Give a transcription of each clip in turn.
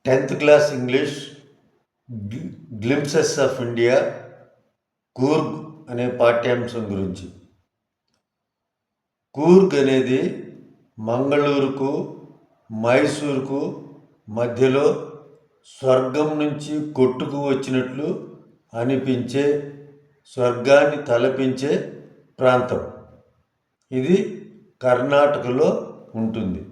10th class English glimpses of India Coorg అనే పాఠ్యాంశం గురించి. కూర్గ్ అనేది మంగళూరుకు మైసూరుకు మధ్యలో స్వర్గం నుంచి కొట్టుకు వచ్చినట్లు అనిపించే, స్వర్గాన్ని తలపించే ప్రాంతం. ఇది కర్ణాటకలో ఉంటుంది.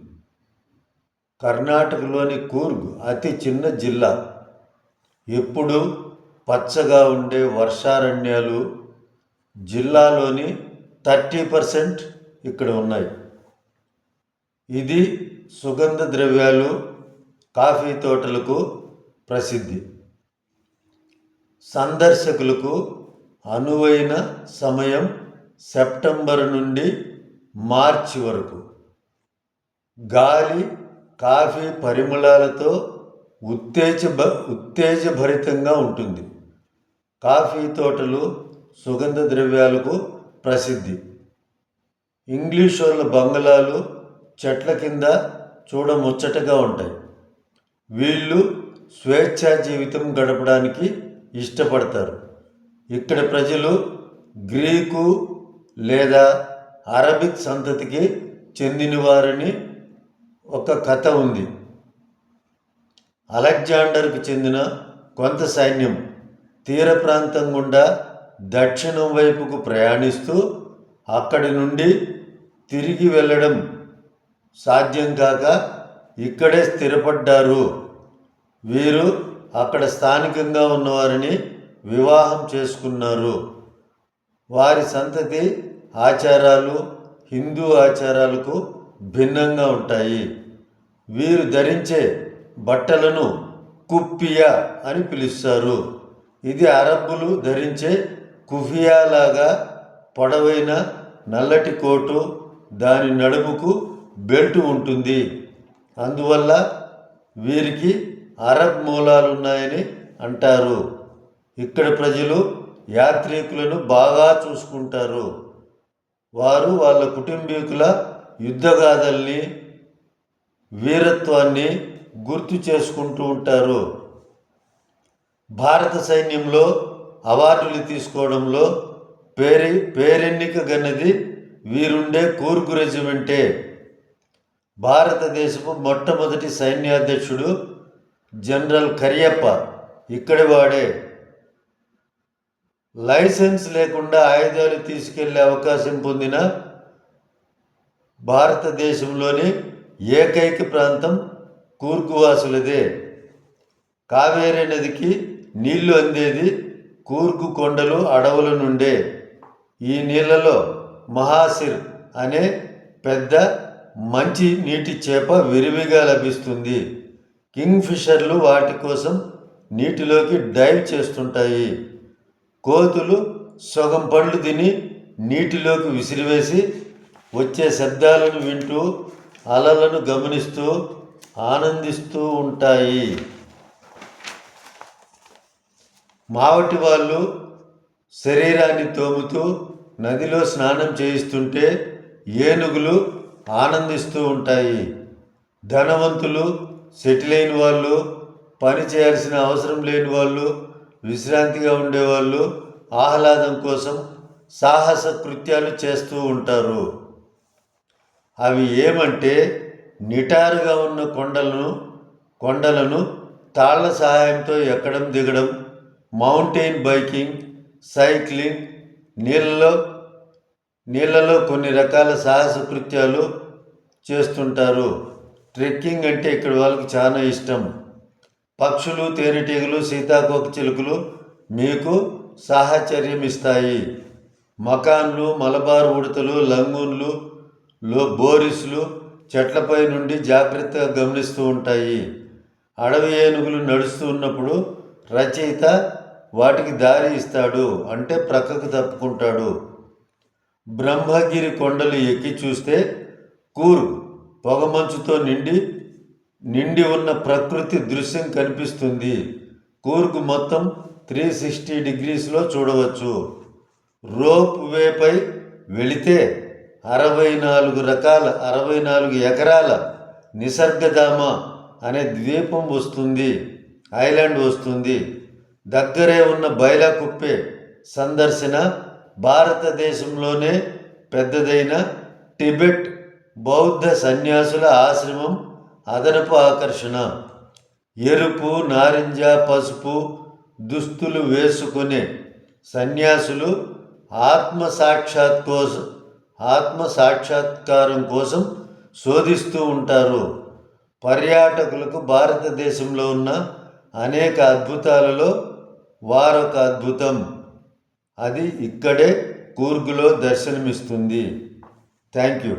కర్ణాటకలోని కూర్గ్ అతి చిన్న జిల్లా. ఎప్పుడు పచ్చగా ఉండే వర్షారణ్యాలు జిల్లాలోని 30% ఇక్కడ ఉన్నాయి. ఇది సుగంధ ద్రవ్యాలు, కాఫీ తోటలకు ప్రసిద్ధి. సందర్శకులకు అనువైన సమయం సెప్టెంబర్ నుండి మార్చి వరకు. గాలి కాఫీ పరిమళాలతో ఉత్తేజభరితంగా ఉంటుంది. కాఫీ తోటలు సుగంధ ద్రవ్యాలకు ప్రసిద్ధి. ఇంగ్లీష్ వాళ్ళ బంగళాలు చెట్ల కింద చూడముచ్చటగా ఉంటాయి. వీళ్ళు స్వేచ్ఛా జీవితం గడపడానికి ఇష్టపడతారు. ఇక్కడ ప్రజలు గ్రీకు లేదా అరబిక్ సంతతికి చెందినవారని ఒక కథ ఉంది. అలెగ్జాండర్కు చెందిన కొంత సైన్యం తీర ప్రాంతం గుండా దక్షిణం వైపుకు ప్రయాణిస్తూ అక్కడి నుండి తిరిగి వెళ్ళడం సాధ్యం కాక ఇక్కడే స్థిరపడ్డారు. వీరు అక్కడ స్థానికంగా ఉన్నవారిని వివాహం చేసుకున్నారు. వారి సంతతి ఆచారాలు హిందూ ఆచారాలకు భిన్నంగా ఉంటాయి. వీరు ధరించే బట్టలను కుప్పియా అని పిలుస్తారు. ఇది అరబ్బులు ధరించే కుఫియాలాగా పొడవైన నల్లటి కోటు, దాని నడుముకు బెల్ట్ ఉంటుంది. అందువల్ల వీరికి అరబ్ మూలాలున్నాయని అంటారు. ఇక్కడ ప్రజలు యాత్రికులను బాగా చూసుకుంటారు. వారు వాళ్ళ కుటుంబీకుల యుద్ధగాథల్ని, వీరత్వాన్ని గుర్తు చేసుకుంటూ ఉంటారు. భారత సైన్యంలో అవార్డులు తీసుకోవడంలో పేరెన్నిక గన్నది వీరుండే కూర్గు రెజిమెంటే. భారతదేశపు మొట్టమొదటి సైన్యాధ్యక్షుడు జనరల్ కరియప్ప ఇక్కడి వాడే. లైసెన్స్ లేకుండా ఆయుధాలు తీసుకెళ్లే అవకాశం పొందిన భారతదేశంలోని ఏకైక ప్రాంతం కూర్గువాసులదే. కావేరీ నదికి నీళ్లు అందేది కూర్గు కొండలు, అడవుల నుండే. ఈ నీళ్లలో మహాసిర్ అనే పెద్ద మంచి నీటి చేప విరివిగా లభిస్తుంది. కింగ్ ఫిషర్లు వాటి కోసం నీటిలోకి డైవ్ చేస్తుంటాయి. కోతులు సగం పండ్లు తిని నీటిలోకి విసిరివేసి వచ్చే శబ్దాలను వింటూ అలలను గమనిస్తూ ఆనందిస్తూ ఉంటాయి. మావటి వాళ్ళు శరీరాన్ని తోముతూ నదిలో స్నానం చేయిస్తుంటే ఏనుగులు ఆనందిస్తూ ఉంటాయి. ధనవంతులు, సెటిల్ అయిన వాళ్ళు, పని చేయాల్సిన అవసరం లేని వాళ్ళు, విశ్రాంతిగా ఉండేవాళ్ళు ఆహ్లాదం కోసం సాహస కృత్యాలు చేస్తూ ఉంటారు. అవి ఏమంటే నిటారుగా ఉన్న కొండలను తాళ్ల సహాయంతో ఎక్కడం, దిగడం, మౌంటైన్ బైకింగ్, సైక్లింగ్, నీళ్ళలో కొన్ని రకాల సాహస కృత్యాలు చేస్తుంటారు. ట్రెక్కింగ్ అంటే ఇక్కడ వాళ్ళకి చాలా ఇష్టం. పక్షులు, తేనెటీగలు, సీతాకోక చిలుకలు మీకు సాహచర్యం ఇస్తాయి. మకాన్లు, మలబార్ ఉడతలు, లంగూన్లు, బోరిస్లు చెట్లపై నుండి జాగ్రత్తగా గమనిస్తూ ఉంటాయి. అడవి ఏనుగులు నడుస్తూ ఉన్నప్పుడు రచయిత వాటికి దారి ఇస్తాడు, అంటే ప్రక్కకు తప్పుకుంటాడు. బ్రహ్మగిరి కొండలు ఎక్కి చూస్తే కూర్గ్ పొగమంచుతో నిండి ఉన్న ప్రకృతి దృశ్యం కనిపిస్తుంది. కూర్గ్ మొత్తం 360 డిగ్రీస్లో చూడవచ్చు. రోప్ వేపై వెళితే 64 ఎకరాల నిసర్గధామ అనే ద్వీపం వస్తుంది, ఐలాండ్ వస్తుంది. దగ్గరే ఉన్న బైలాకుప్పే సందర్శన భారతదేశంలోనే పెద్దదైన టిబెట్ బౌద్ధ సన్యాసుల ఆశ్రమం అదనపు ఆకర్షణ. ఎరుపు, నారింజ, పసుపు దుస్తులు వేసుకునే సన్యాసులు ఆత్మసాక్షాత్కారం కోసం శోధిస్తూ ఉంటారు. పర్యాటకులకు భారతదేశంలో ఉన్న అనేక అద్భుతాలలో వారొక అద్భుతం. అది ఇక్కడే కూర్గ్లో దర్శనమిస్తుంది. Thank you.